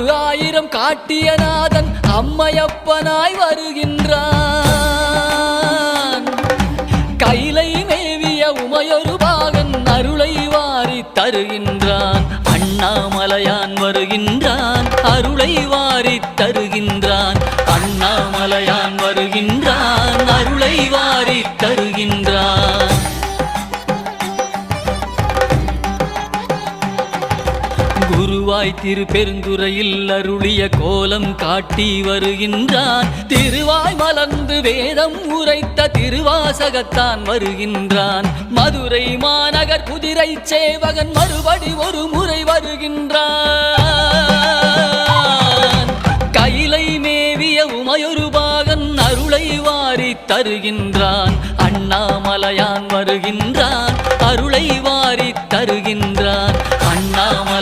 1000 காட்டிய நாதன் அம்மையப்பனாய் வருகின்றான். கைலை மேவிய உமையொரு பாகன் அருளை வாரி தருகின்றான். அண்ணாமலையான் வருகின்றான், அருளை வாரி தருகின்றான். அண்ணாமலையான் வருகின்றான், அருளை வாரி தருகின்றான். குருவாய் திருப்பெருந்துறையில் அருளிய கோலம் காட்டி வருகின்றான். திருவாய் மலர்ந்து வேதம் உரைத்த திருவாசகத்தான் வருகின்றான். மதுரை மாநகர் குதிரை சேவகன் மறுபடி ஒரு முறை வருகின்றான். கைலை மேவிய உமையொரு பாகன் அருளை வாரி தருகின்றான். அண்ணாமலையான் வருகின்றான், அருளை வாரி தருகின்றான்.